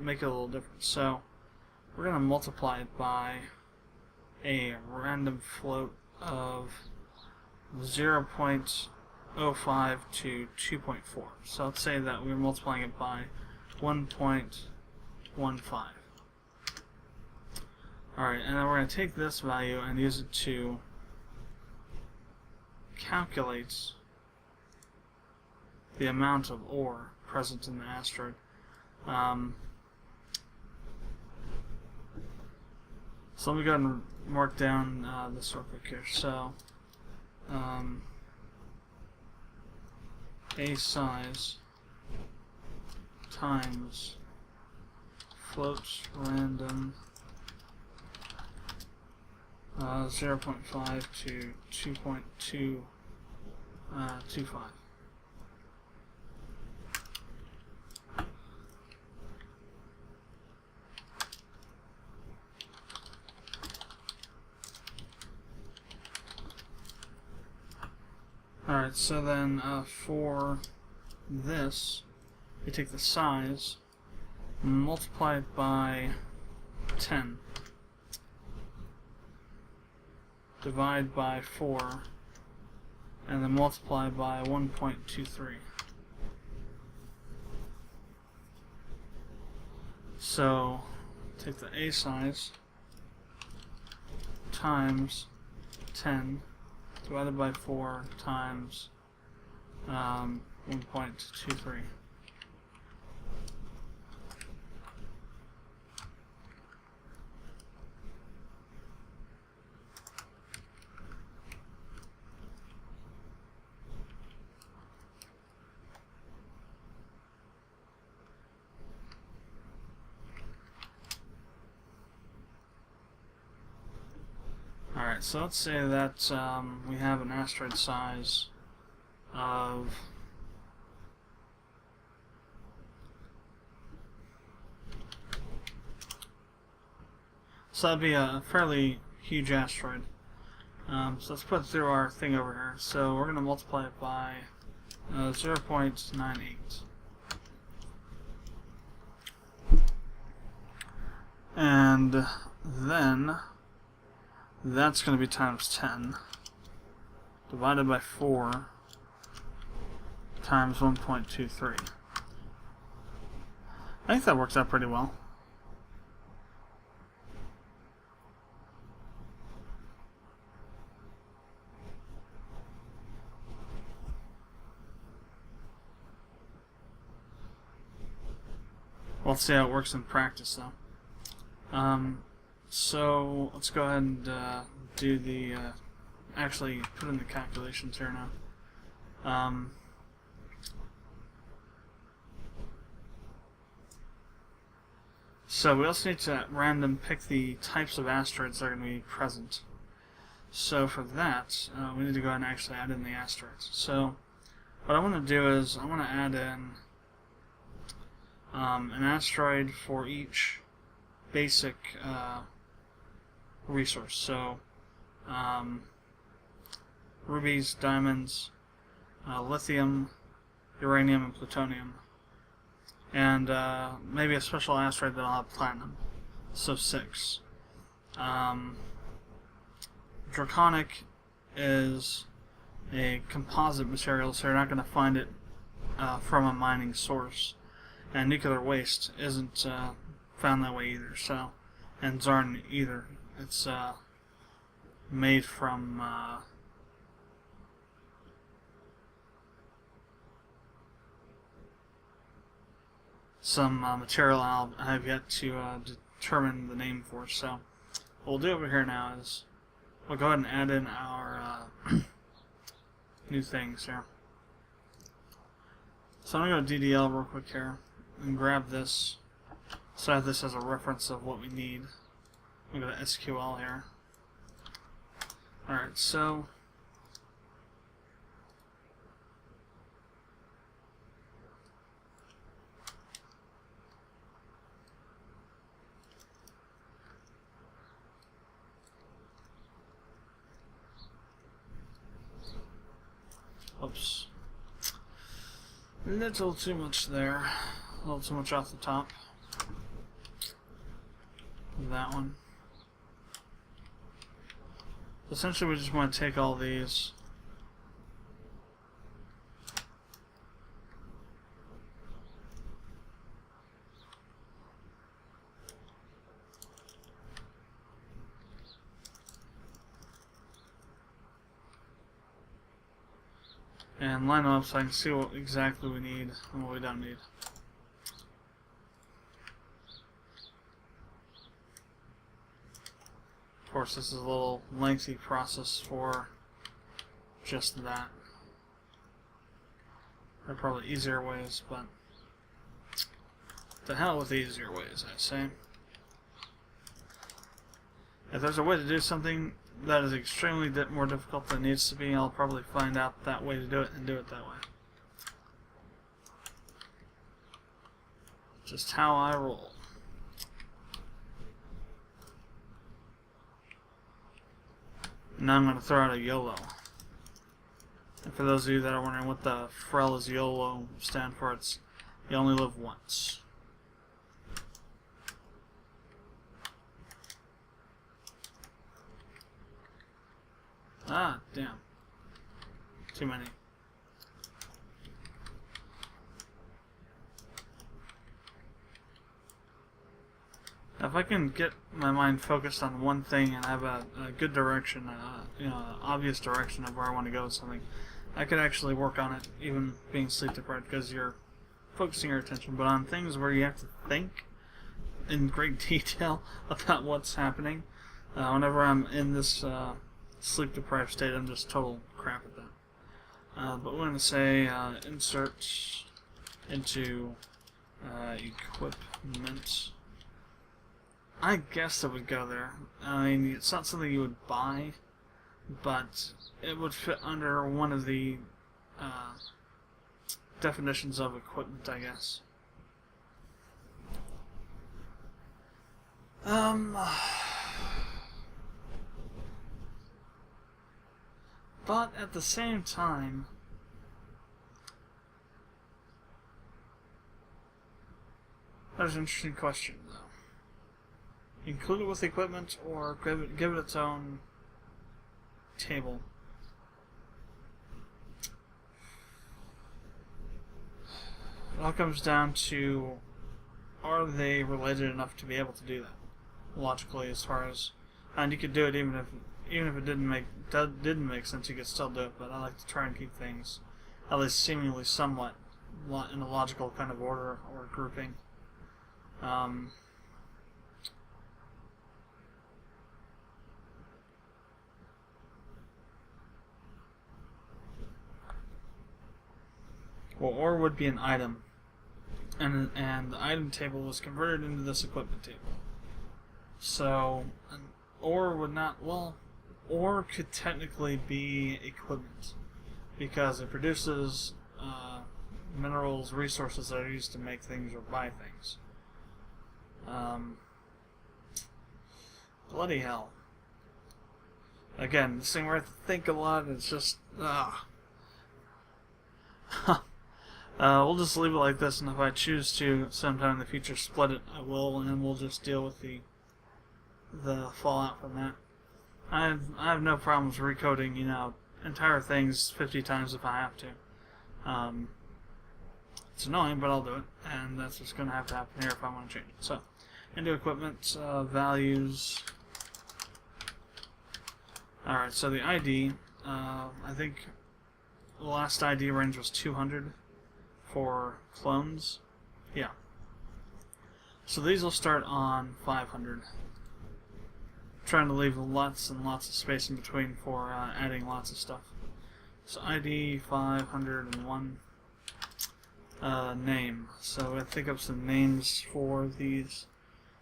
make it a little different. So we're going to multiply it by a random float of 0.05 to 2.4. So let's say that we're multiplying it by 1.15. Alright, and then we're going to take this value and use it to calculate the amount of ore present in the asteroid. So let me go ahead and mark down this real quick here. So A size times float random 0.5 to 2.225. Alright, so then for this, we take the size, multiply it by 10, divide by 4, and then multiply by 1.23. So take the A size times 10 divided by 4 times 1.23. Alright, so let's say that we have an asteroid size of so that'd be a fairly huge asteroid. So let's put it through our thing over here. So we're going to multiply it by 0.98. And then that's going to be times 10 divided by 4 times 1.23. I think that works out pretty well. We'll see how it works in practice, though. So let's go ahead and do the actually put in the calculations here now. So we also need to at random pick the types of asteroids that are going to be present. So for that, we need to go ahead and actually add in the asteroids. So what I want to do is I want to add in an asteroid for each basic resource. So rubies, diamonds, lithium, uranium, and plutonium. And maybe a special asteroid that'll have platinum. So 6. Draconic is a composite material, so you're not going to find it from a mining source. And nuclear waste isn't found that way either. So, and Zarn either. It's made from some material I have yet to determine the name for. So what we'll do over here now is we'll go ahead and add in our new things here. So I'm going to go to DDL real quick here and grab this. So I have this as a reference of what we need. I'm going to go to SQL here. Alright, so oops. A little too much there. A little too much off the top. that one. Essentially, we just want to take all these. And line them up so I can see what exactly we need and what we don't need. Of course, this is a little lengthy process for just that. There are probably easier ways, but to hell with the easier ways, I say. If there's a way to do something that is extremely more difficult than it needs to be, I'll probably find out that way to do it and do it that way. Just how I roll. Now I'm going to throw out a YOLO. And for those of you that are wondering what the Frel's YOLO stand for, it's you only live once. Ah, damn. Too many. Now, if I can get my mind focused on one thing and have a good direction, you know, an obvious direction of where I want to go with something, I could actually work on it, even being sleep deprived, because you're focusing your attention. But on things where you have to think in great detail about what's happening, whenever I'm in this sleep deprived state, I'm just total crap at that. But we're going to say insert into equipment. I guess it would go there. I mean, it's not something you would buy, but it would fit under one of the definitions of equipment, I guess. But at the same time, there's an interesting question, though. Include it with equipment, or give it its own table. It all comes down to, are they related enough to be able to do that logically? As far as, and you could do it even if it didn't make sense, you could still do it. But I like to try and keep things at least seemingly somewhat in a logical kind of order or grouping. Well, or would be an item, and the item table was converted into this equipment table. So, an or would not, well, or could technically be equipment, because it produces minerals, resources that are used to make things or buy things. Bloody hell. Again, this thing where I have to think a lot, it's just, we'll just leave it like this, and if I choose to sometime in the future split it, I will, and then we'll just deal with the fallout from that. I have no problems recoding, you know, entire things 50 times if I have to. It's annoying, but I'll do it, and that's what's going to have to happen here if I want to change it. So, into equipment, values. Alright, so the ID, I think the last ID range was 200 for clones. Yeah. So these will start on 500. Trying to leave lots and lots of space in between for adding lots of stuff. So ID 501. Name. So I think of some names for these.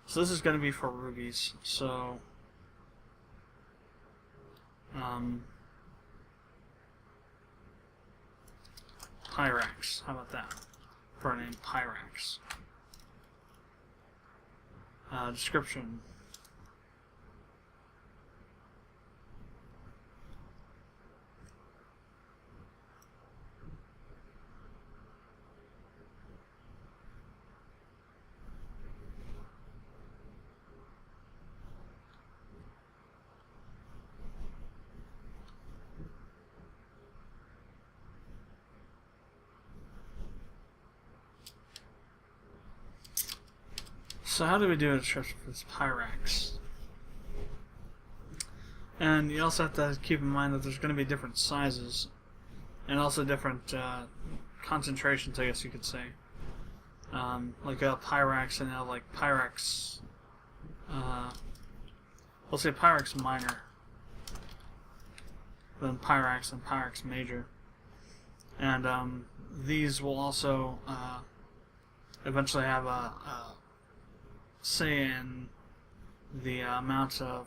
So this is going to be for rubies. So Pyrax. How about that? For a name, Pyrax. Description. So how do we do a description for this Pyrax? And you also have to keep in mind that there's going to be different sizes and also different concentrations, I guess you could say. Like a Pyrax and like Pyrax, we'll say Pyrax minor, then Pyrax and Pyrax major. And these will also eventually have a say in the amount of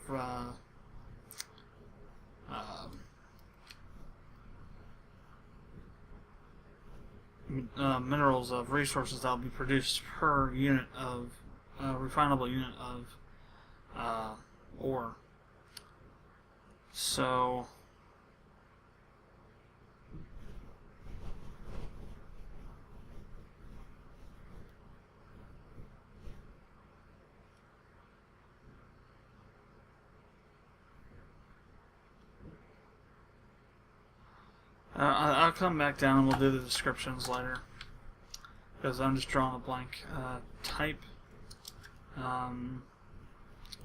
minerals of resources that will be produced per unit of refinable unit of ore. So I'll come back down and we'll do the descriptions later, because I'm just drawing a blank. Type,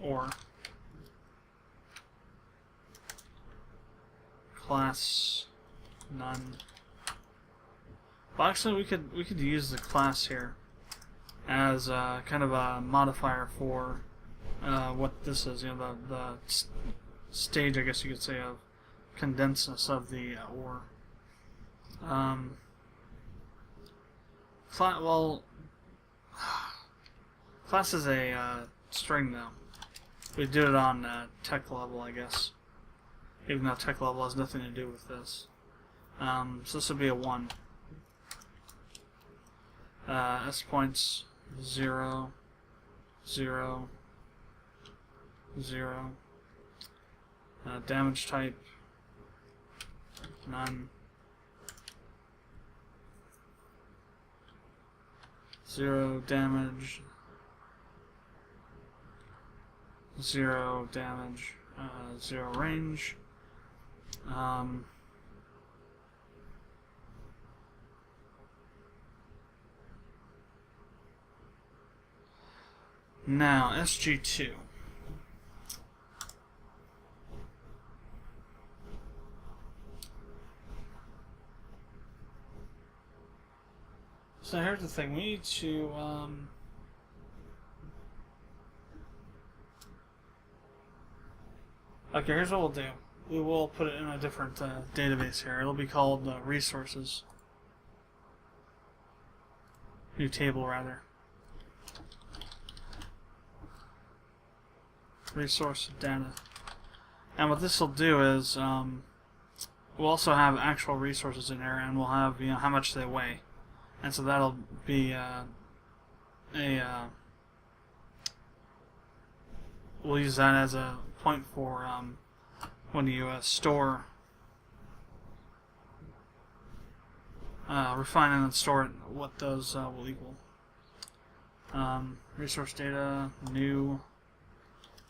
or class, none. Well, actually, we could use the class here as kind of a modifier for what this is. You know, the stage, I guess you could say, of condensedness of the ore. Class is a string though. We do it on tech level, I guess. Even though tech level has nothing to do with this. So this would be a 1. S points 0, 0, 0. Damage type none. 0 damage. 0 damage. 0 range. Now SG2. So here's the thing, we need to, okay, here's what we'll do. We will put it in a different database here. It'll be called resources. New table, rather. Resource data. And what this will do is, we'll also have actual resources in there, and we'll have, you know, how much they weigh. And so that'll be we'll use that as a point for when you store, refine and then store it, what those will equal. Resource data, new,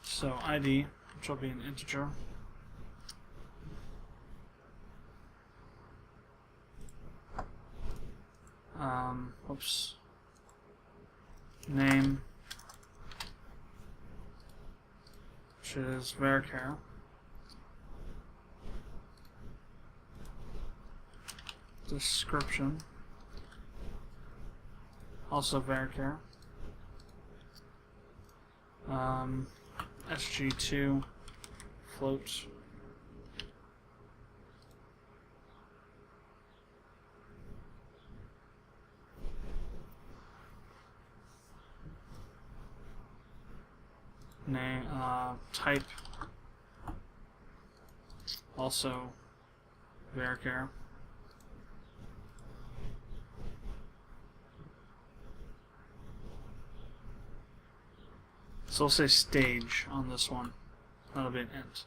so ID, which will be an integer. Oops. Name, which is varchar. Description, also varchar. SG2 float. Name, type, also varchar. So we'll say stage on this one. That'll be an int.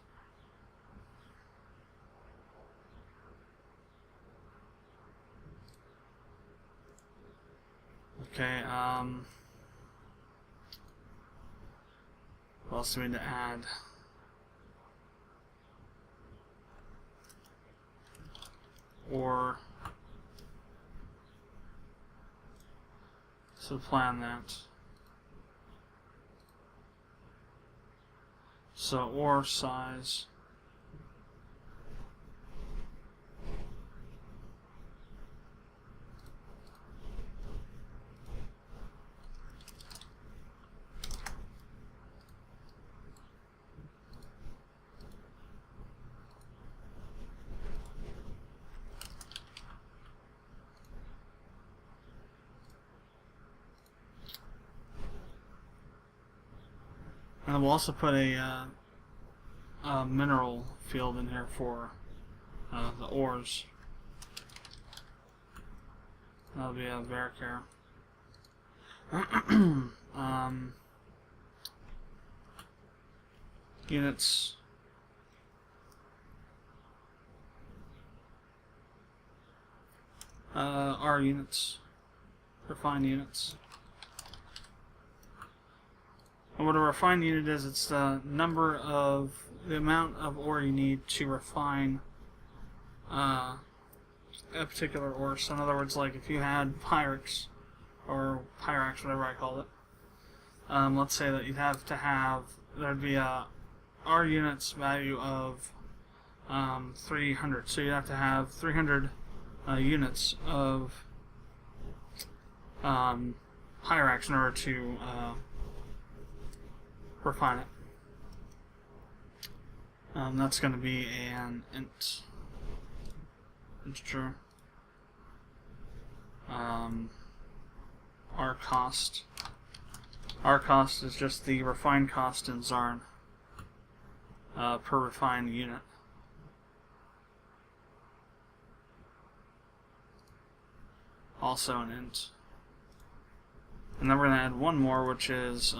Okay, what else do we need to add? Or so plan that. So ore size. And we'll also put a mineral field in here for the ores. That'll be a varchar. Units. R units. Refined units. And what a refined unit is, it's the amount of ore you need to refine a particular ore. So in other words, like if you had Pyrex, or Pyrax, whatever I call it, let's say that you'd have to have, there'd be a R units value of 300. So you'd have to have 300 units of Pyrax in order to refine it. That's going to be an integer. R cost. R cost is just the refined cost in Zarn per refined unit. Also an int. And then we're going to add one more, which is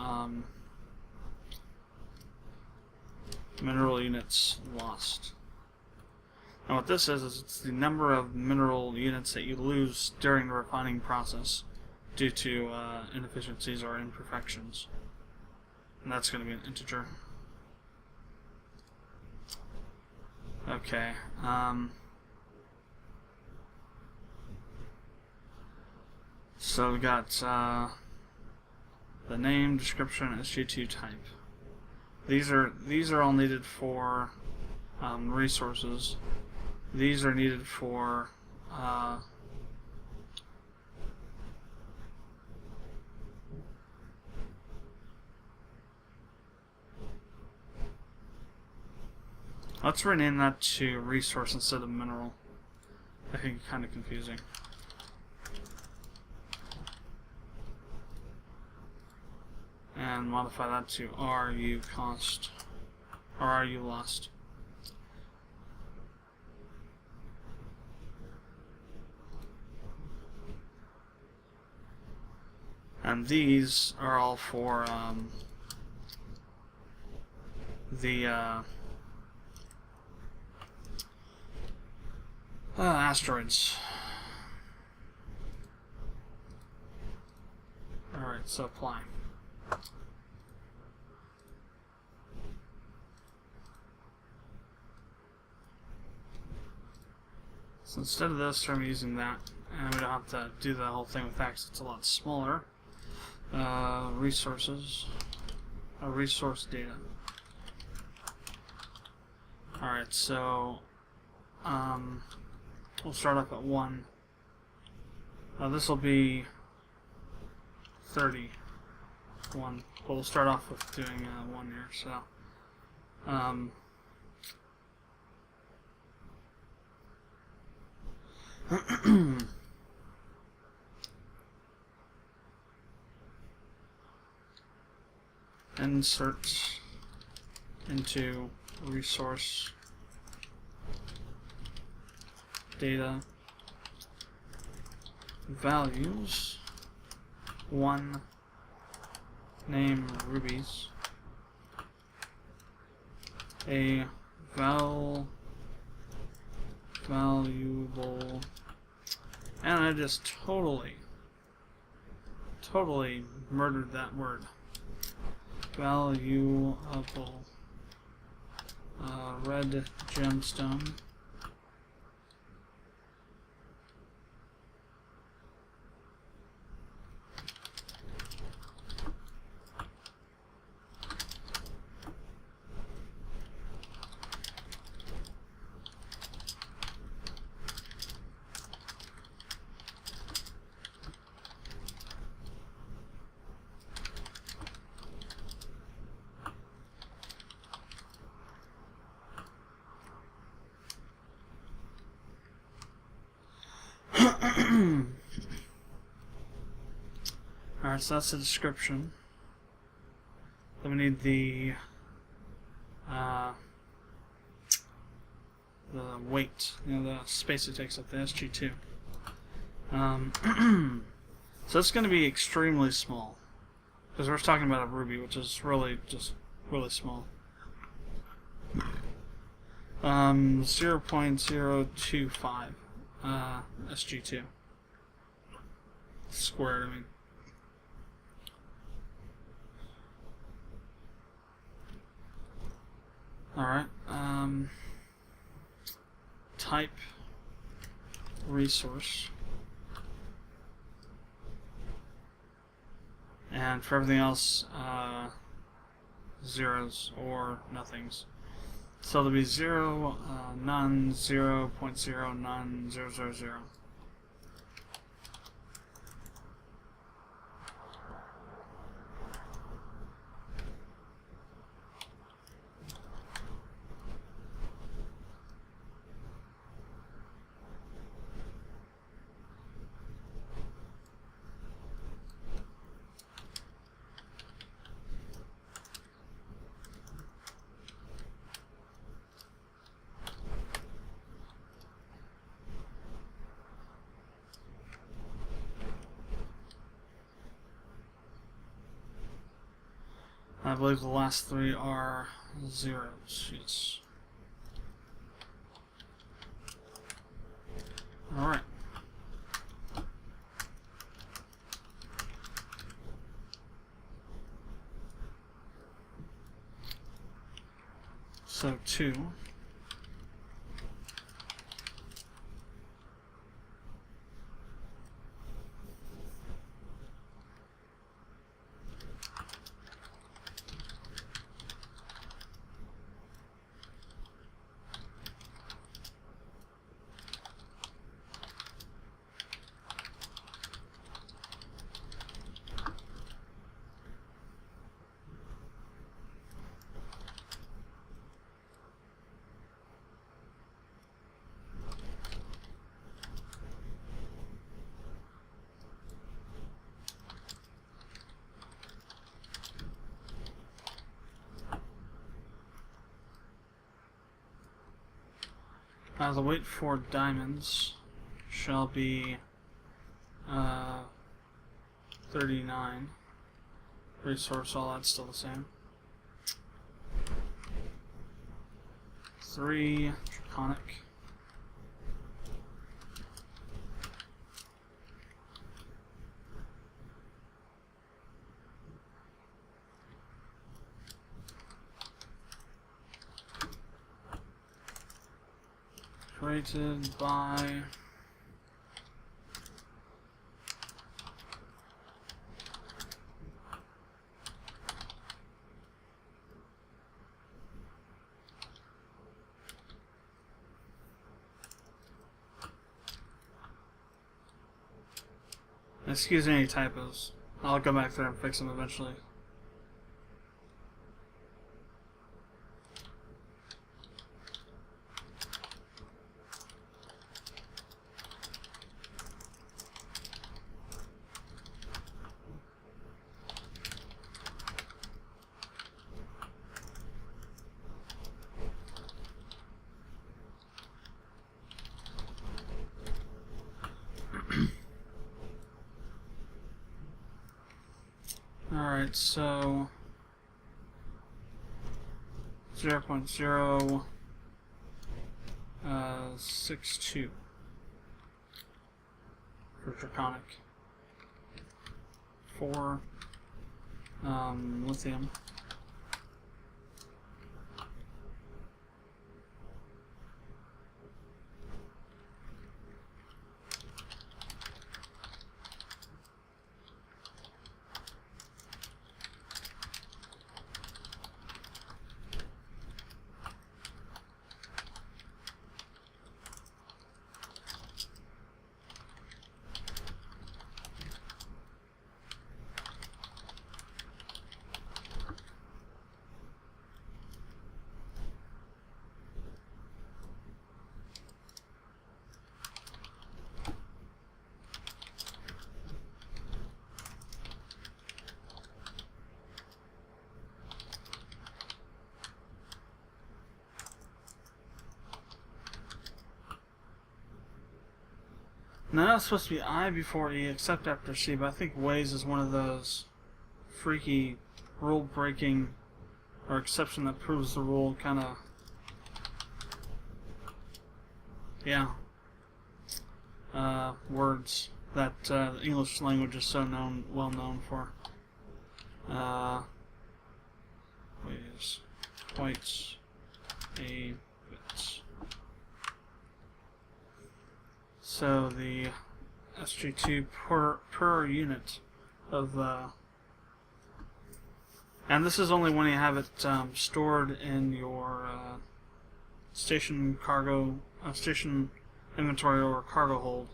mineral units lost. And what this is it's the number of mineral units that you lose during the refining process due to inefficiencies or imperfections. And that's going to be an integer. Okay. So we got the name, description, SG2 type. These are all needed for resources. These are needed for let's rename that to resource instead of mineral. I think it's kind of confusing. And modify that to RU cost or RU lost. And these are all for the asteroids. Alright, so apply. So instead of this, I'm using that, and we don't have to do the whole thing with X. It's a lot smaller. Resources, resource data. Alright, so we'll start off at 1. This will be 31. But we'll start off with doing 1 here. So insert into resource data values 1 name rubies a valuable, and I just totally murdered that word. Valuable red gemstone Alright, so that's the description. Then we need the weight, the space it takes up the SG2. So it's going to be extremely small, because we're talking about a ruby, which is really just really small. 0.025 SG2 squared. I mean. Alright, type resource, and for everything else, zeros or nothings. So there'll be 0, none, 0.0, none, 0, 0, 0. I believe the last three are zeros, yes. Alright. So 2. The weight for diamonds shall be 39. Resource, all that's still the same. 3 draconic. Created by excuse any typos. I'll go back there and fix them eventually. Alright, so 0.062 for draconic. 4 lithium. No, it's supposed to be I before E, except after C, but I think ways is one of those freaky rule-breaking or exception that proves the rule kind of, yeah, words that the English language is so well known for. Ways, quite a bit. So the SG2 per unit of and this is only when you have it stored in your station inventory or cargo hold,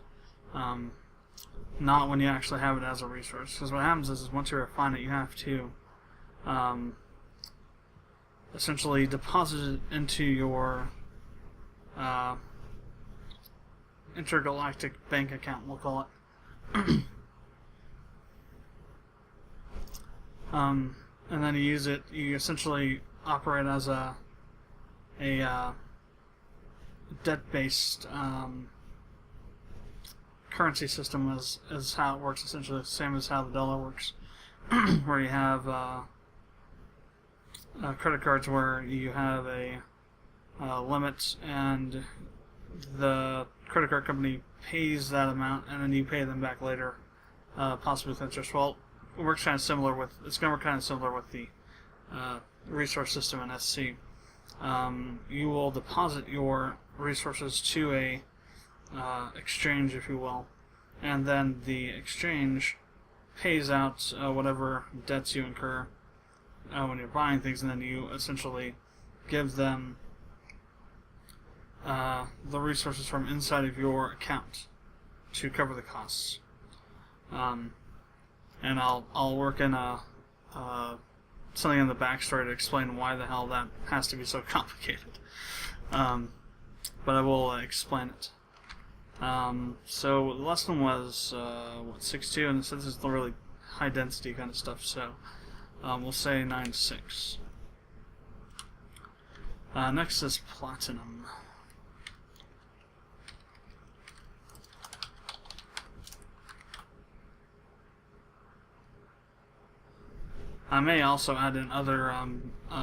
not when you actually have it as a resource. Because what happens is once you refine it, you have to essentially deposit it into your intergalactic bank account, we'll call it. And then you use it. You essentially operate as a debt-based currency system, is how it works. Essentially, the same as how the dollar works, where you have credit cards where you have a limit, and the credit card company pays that amount, and then you pay them back later, possibly with interest. Well, it works kind of similar with. It's going to work kind of similar with the resource system in SC. You will deposit your resources to a exchange, if you will, and then the exchange pays out whatever debts you incur when you're buying things, and then you essentially give them the resources from inside of your account to cover the costs. And I'll work in something in the backstory to explain why the hell that has to be so complicated. But I will explain it. So the lesson was 6.2, and this is really high density kind of stuff. So we'll say 9.6. Next is platinum. I may also add in other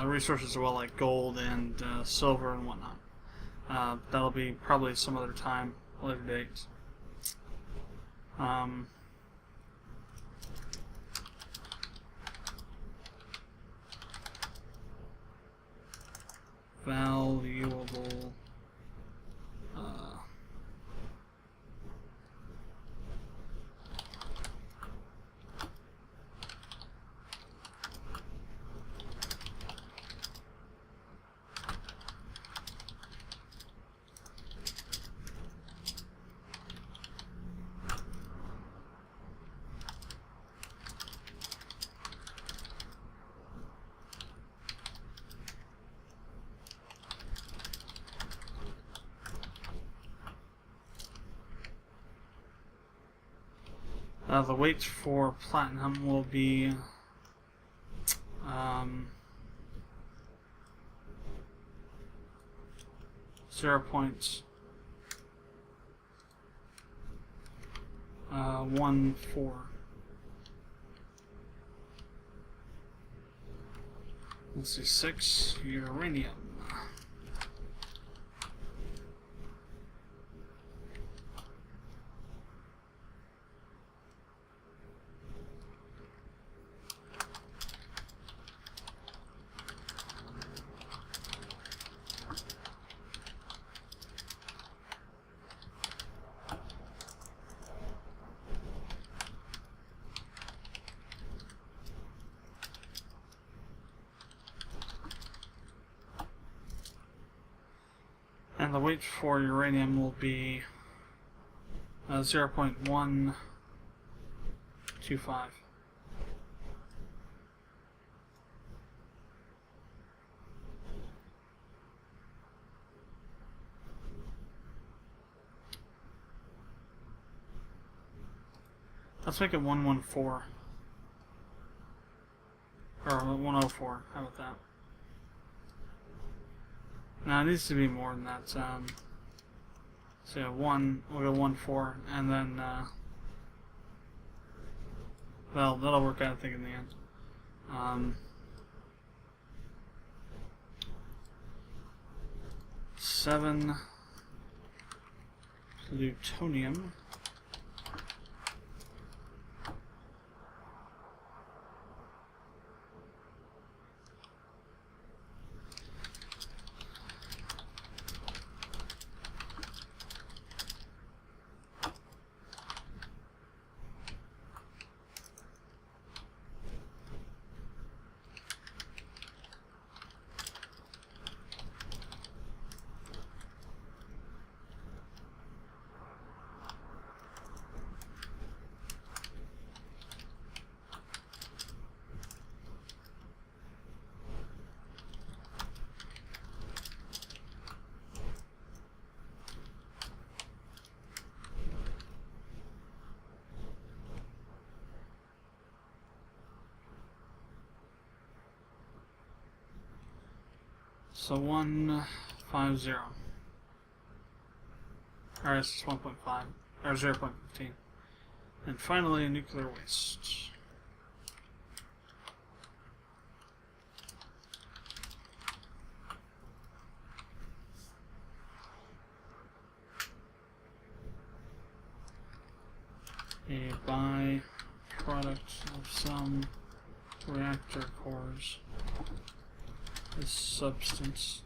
resources as well, like gold and silver and whatnot. That'll be probably some other time, later date. Valuable. The weight for platinum will be 0.14. Let's see, 6 uranium. And the weight for uranium will be 0.125. Let's make it 114. Or 104. How about that? Now it needs to be more than that. So yeah, 1, we'll go 1, 4, and then, well, that'll work out, I think, in the end. 7 plutonium. So 150. Or it's 1.5 or 0.15. And finally, nuclear waste. A byproduct of some reactor cores. This substance.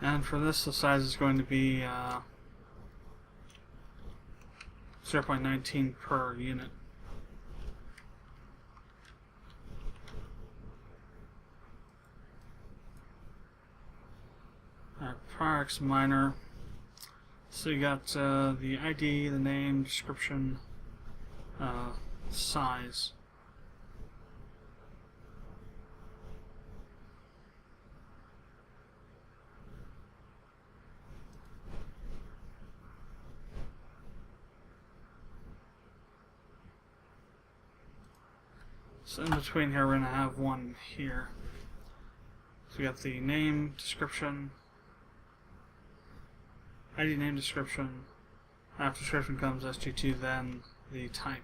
And for this, the size is going to be 0.19 per unit. Alright, products minor. So you got the ID, the name, description, size. So in between here, we're going to have one here. So we got the name, description, ID, name, description. After description comes SG2, then the type.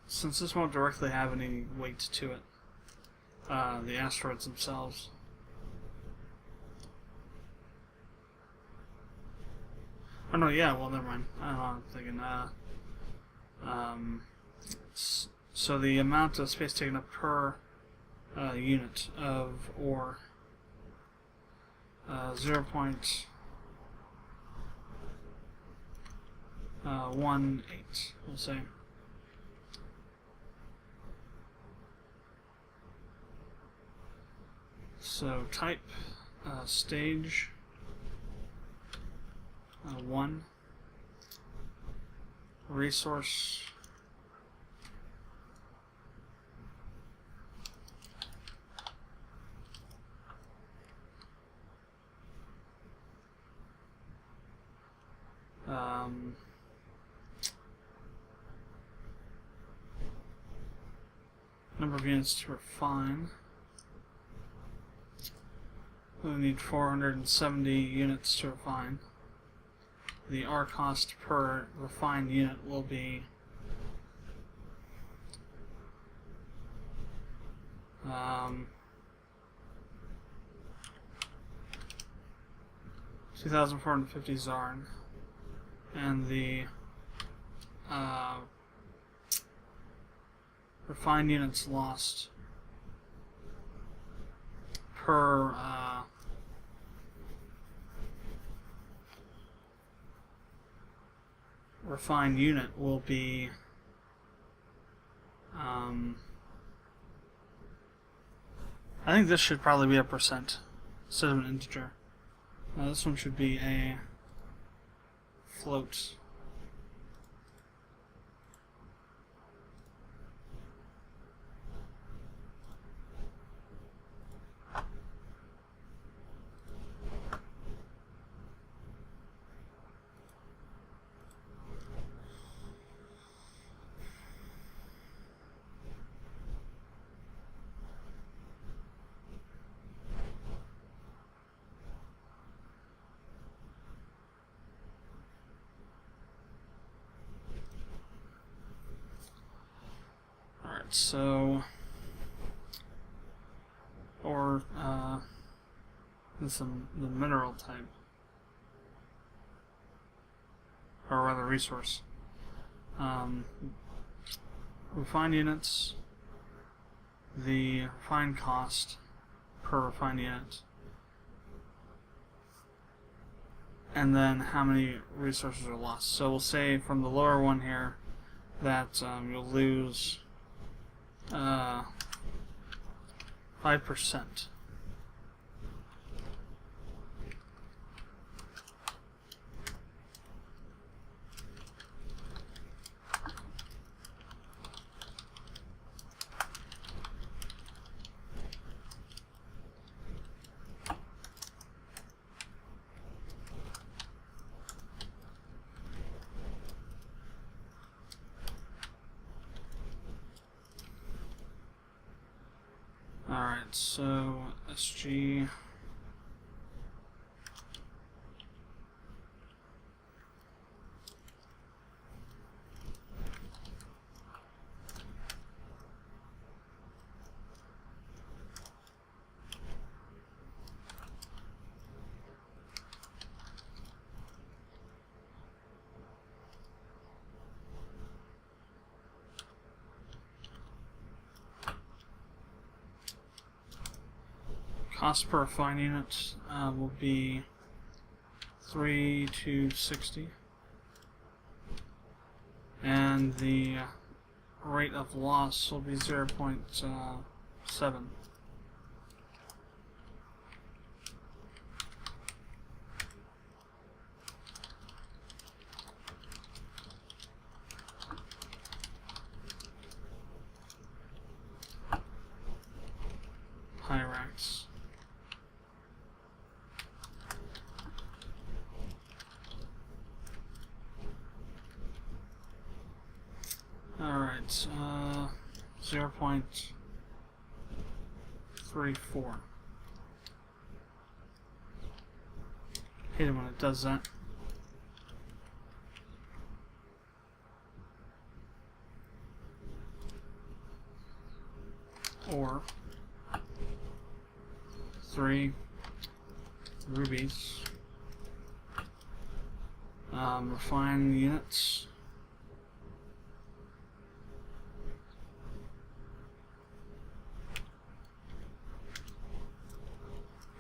Since this won't directly have any weight to it, the asteroids themselves. Oh no, yeah, well, never mind. I don't know, I'm thinking, so the amount of space taken up per unit of ore, 0.18, we'll say. So type, stage, 1, resource, number of units to refine. We need 470 units to refine. The R cost per refined unit will be $2,450 Zarn, and the refined units lost per refined unit will be I think this should probably be a percent instead of an integer. This one should be a float. Alright, so, or this is the mineral type, or rather resource. Refined units, the refined cost per refined unit, and then how many resources are lost. So we'll say from the lower one here that you'll lose 5%. Alright, so SG cost per refined unit will be 3,260, and the rate of loss will be 0.7. Pyrax. Alright, 0.34. Hate it when it does that. Or 3 rubies. Refine units.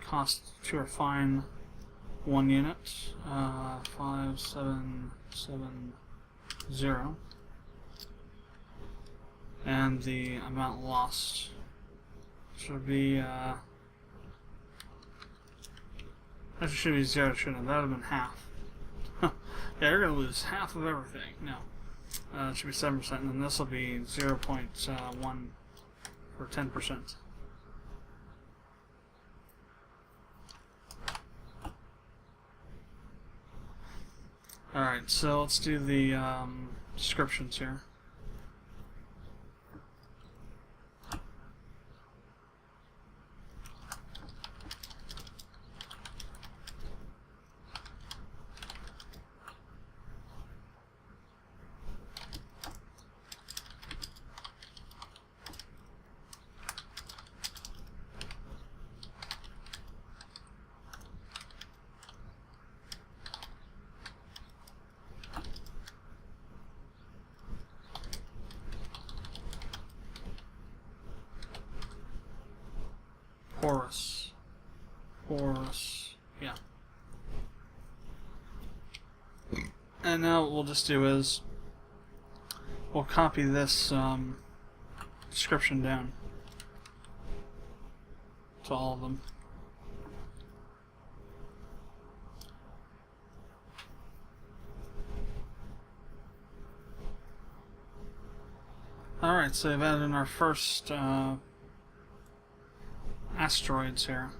Cost to refine 1 unit, 5770, and the amount lost should be actually should be 0, shouldn't it? That would have been half. Yeah, you're gonna lose half of everything. No, it should be 7%, and then this will be 0.1 for 10%. Alright, so let's do the descriptions here. Porous, yeah. And now what we'll just do is we'll copy this description down to all of them. Alright, so we've added in our first asteroids here,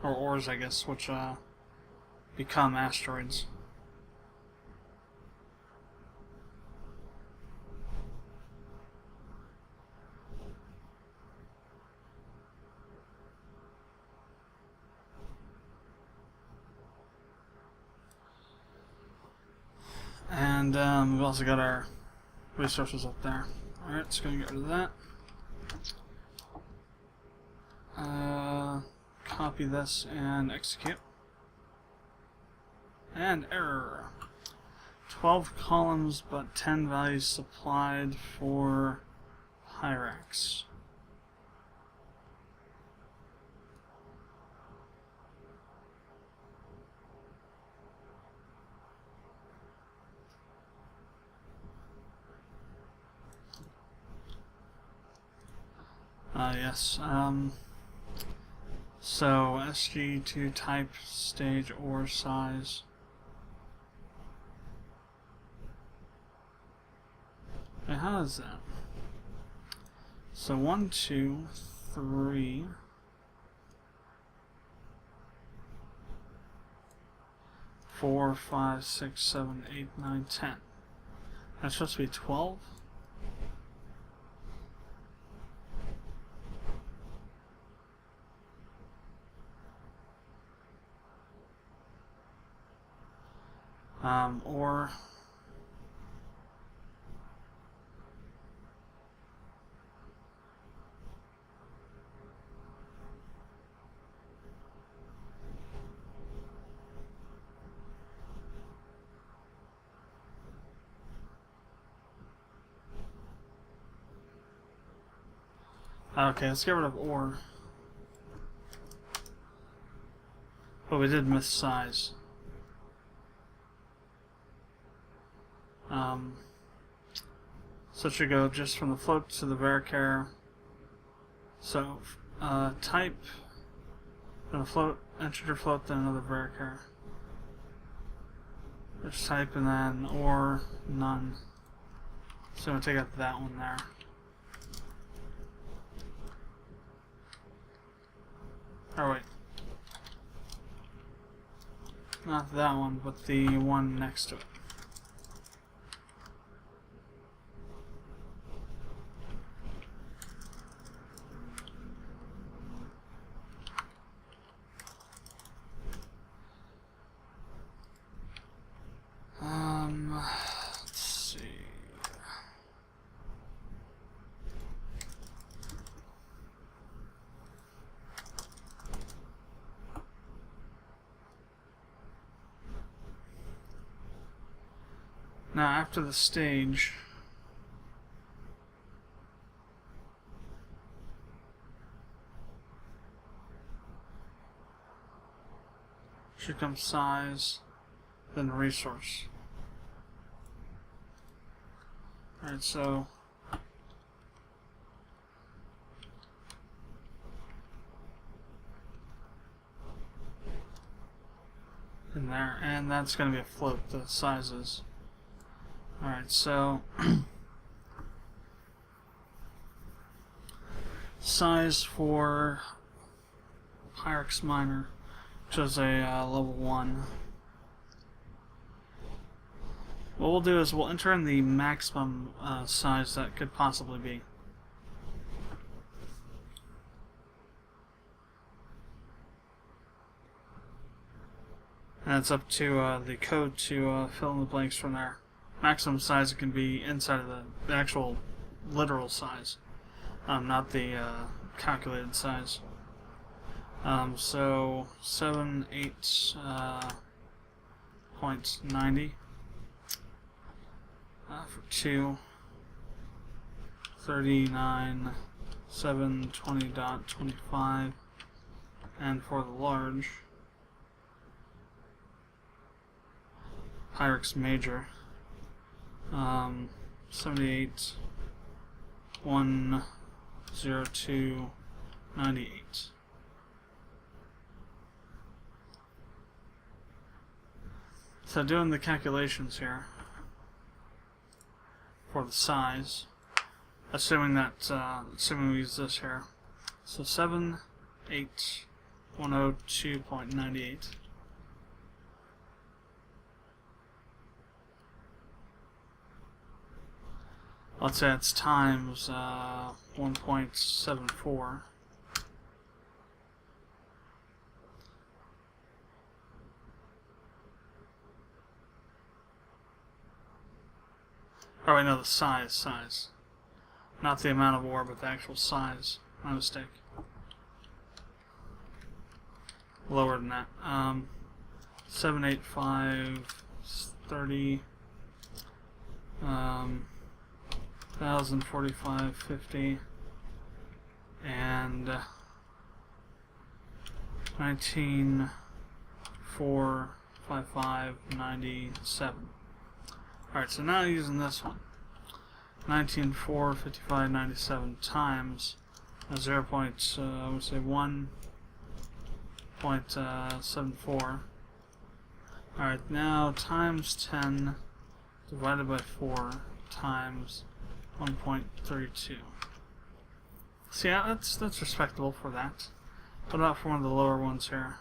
or ores, I guess, which become asteroids. And we've also got our resources up there. Alright, so gonna get rid of that. Copy this and execute. And error. 12 columns, but 10 values supplied for Pyrex. Yes. So SG to type, stage, or size. And how is that? So 1, 2, 3, 4, 5, 6, 7, 8, 9, 10. That's supposed to be 12. Or okay, let's get rid of or. But we did miss size. So it should go just from the float to the varchar. So type, then a float, integer float, then another varchar. Just type and then or none. So I'm gonna take out that one there. Oh wait. Not that one, but the one next to it. Let's see. Now after the stage, should come size, then resource. Alright, so in there, and that's going to be a float, the sizes. Alright, so size for Pyrex Miner, which is a level 1. What we'll do is we'll enter in the maximum size that could possibly be. And it's up to the code to fill in the blanks from there. Maximum size it can be inside of the actual literal size, not the calculated size. So 78.90 for 2, 39, 720.25, and for the large Pyrex Major, 78, 102.98. So doing the calculations here for the size, assuming that assuming we use this here, so 78,102.98. Let's say it's times 1.74. Oh wait, no, the size. Not the amount of ore, but the actual size. My mistake. Lower than that. 785 30. 1045 50. And 19,455 97. Alright, so now using this one. 19,455 97 times 0. I would say 1.74. Alright, now times 10 divided by 4 times 1.32. So yeah, that's respectable for that. What about for one of the lower ones here?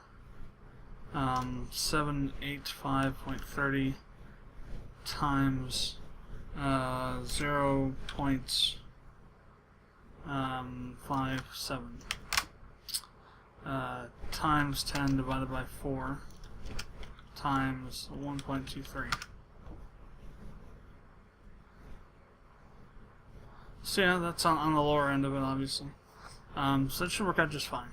785.30 times 0.57 times 10 divided by 4 times 1.23. So yeah, that's on the lower end of it, obviously. So it should work out just fine.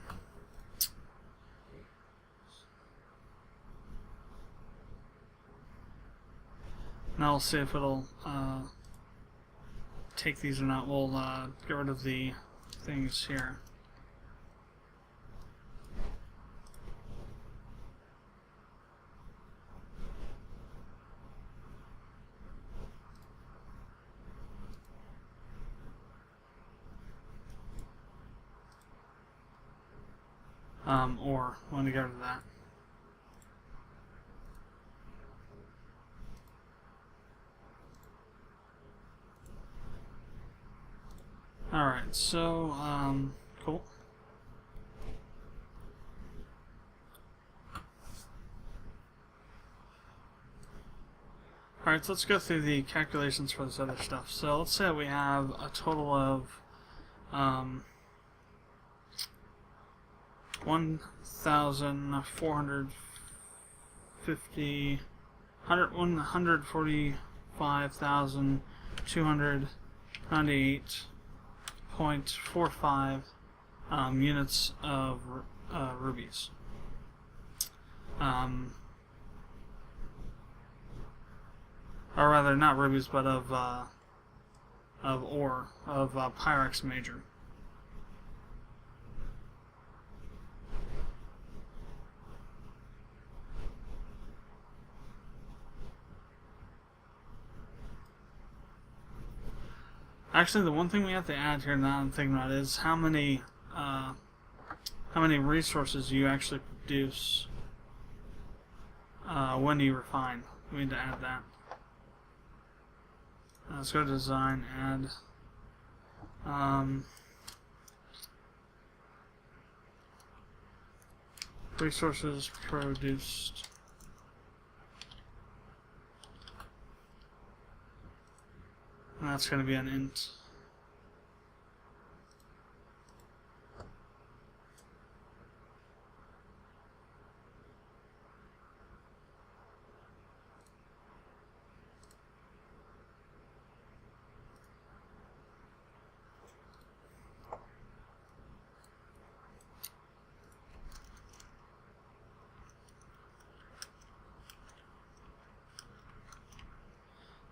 Now we'll see if it'll take these or not. We'll get rid of the things here. Or when to get rid of that. Alright, so, cool. Alright, so let's go through the calculations for this other stuff. So let's say we have a total of 145,298.45 units of rubies. Or rather, not rubies, but of ore, of Pyrex major. Actually, the one thing we have to add here now I'm thinking about is how many resources you actually produce when you refine. We need to add that. Let's go to design, add resources produced. And that's going to be an int.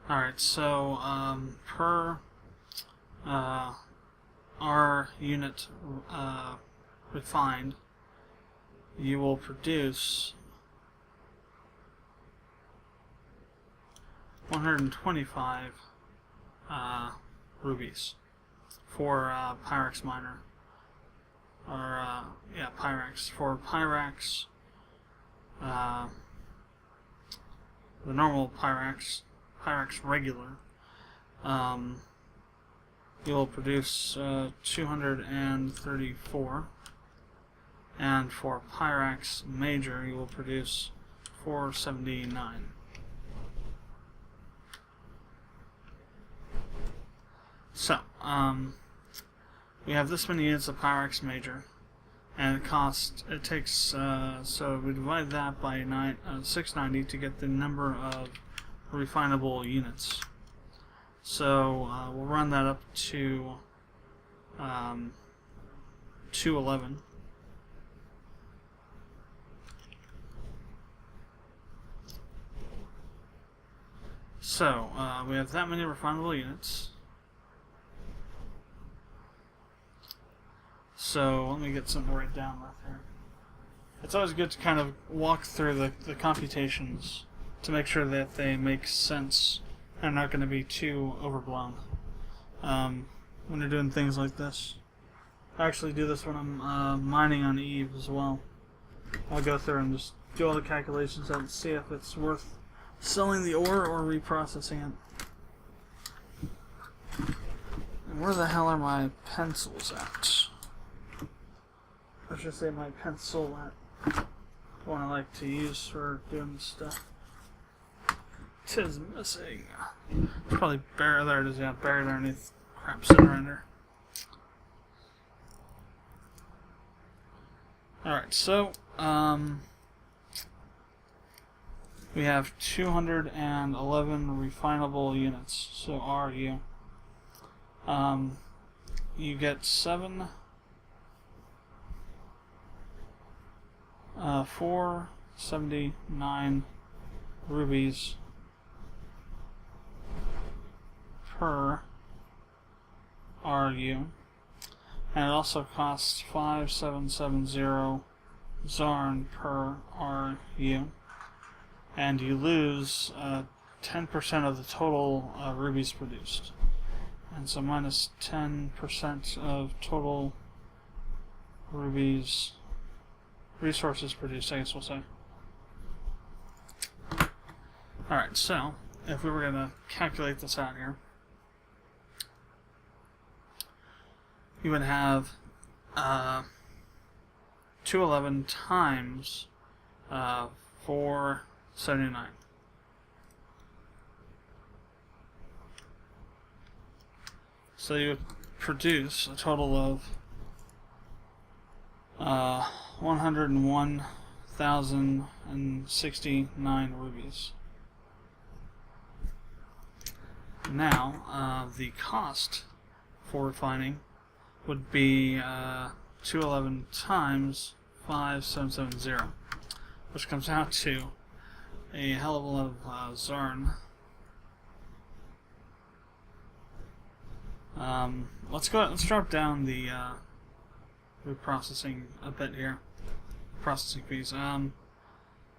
Alright, so per R unit refined, you will produce 125 rubies for Pyrex miner. Or, yeah, Pyrex. For Pyrex, the normal Pyrex regular, you'll produce 234, and for Pyrex major you will produce 479. So, we have this many units of Pyrex major, and it takes, so we divide that by 690 to get the number of refinable units. So we'll run that up to 211. So, we have that many refinable units. So, let me get something to write down right there. It's always good to kind of walk through the computations to make sure that they make sense and are not going to be too overblown when you're doing things like this. I actually do this when I'm mining on Eve as well. I'll go through and just do all the calculations and see if it's worth selling the ore or reprocessing it. And where the hell are my pencils at? I should say my pencil at the one I like to use for doing this stuff. Tis missing. It's probably buried. There it is. Yeah, buried underneath crap sitting around there. Alright, so we have 211 refinable units. So RU. You get 479 rubies per RU, and it also costs 5770 Zarn per RU, and you lose 10% of the total rubies produced, and so minus 10% of total rubies resources produced, I guess we'll say. Alright, so if we were going to calculate this out here, you would have 211 times 479. So you would produce a total of 101,069 rubies. Now, the cost for refining would be 211 times 5770, which comes out to a hell of a lot of Zarn. Let's drop down the reprocessing a bit here. Processing fees.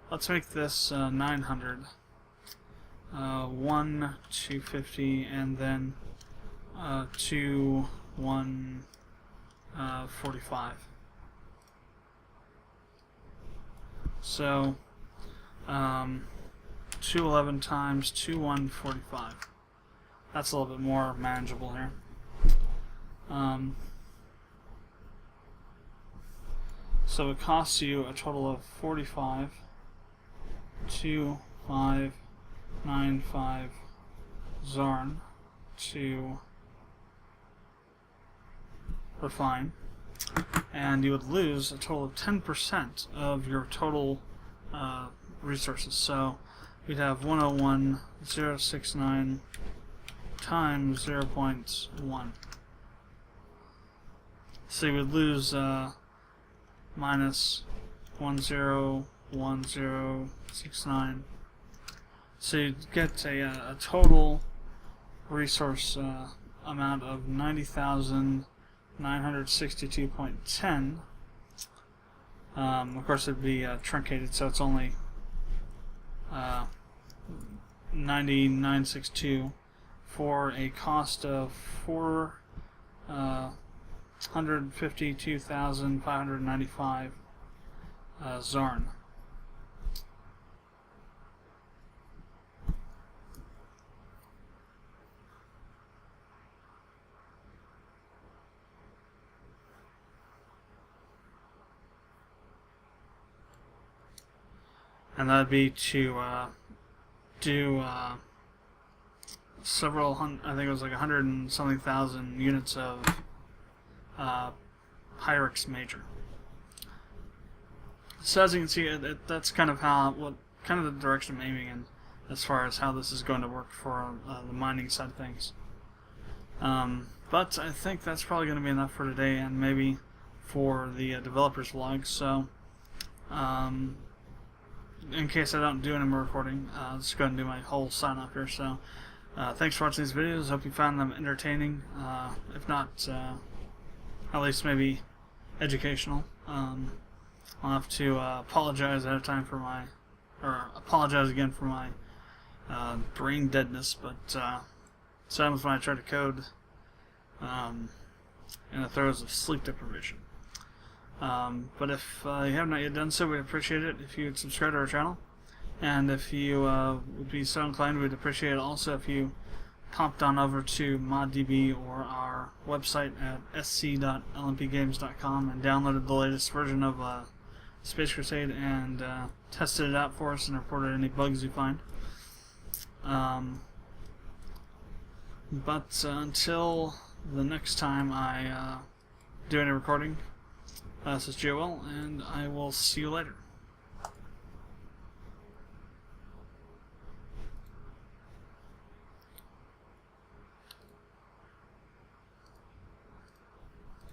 Let's make this 900. 250, and then 145. So 211 times 145. That's a little bit more manageable here. So it costs you a total of 45, 2,595 Zarn to refine, and you would lose a total of 10% of your total resources. So we'd have 101,069 times 0.1. So you would lose minus 101069. So you get a total resource amount of 90,962.10. Of course, it'd be truncated, so it's only 90,962 for a cost of 452,595 Zarn. And that'd be to do several hundred, I think it was like 100 and something thousand units of Pyrex Major. So as you can see, that's kind of the direction I'm aiming in as far as how this is going to work for the mining side of things. But I think that's probably going to be enough for today, and maybe for the developers vlog. So in case I don't do any more recording, I'll just go ahead and do my whole sign off here. So thanks for watching these videos. Hope you found them entertaining, if not at least maybe educational. I'll have to apologize ahead of time for apologize again for my brain deadness, but so happens when I try to code in the throes of sleep deprivation. But if you have not yet done so, we'd appreciate it if you would subscribe to our channel, and if you would be so inclined, we'd appreciate it also if you hopped on over to ModDB or our website at sc.lmpgames.com and downloaded the latest version of Space Crusade and tested it out for us and reported any bugs you find. But until the next time I do any recording, this is Joel, and I will see you later.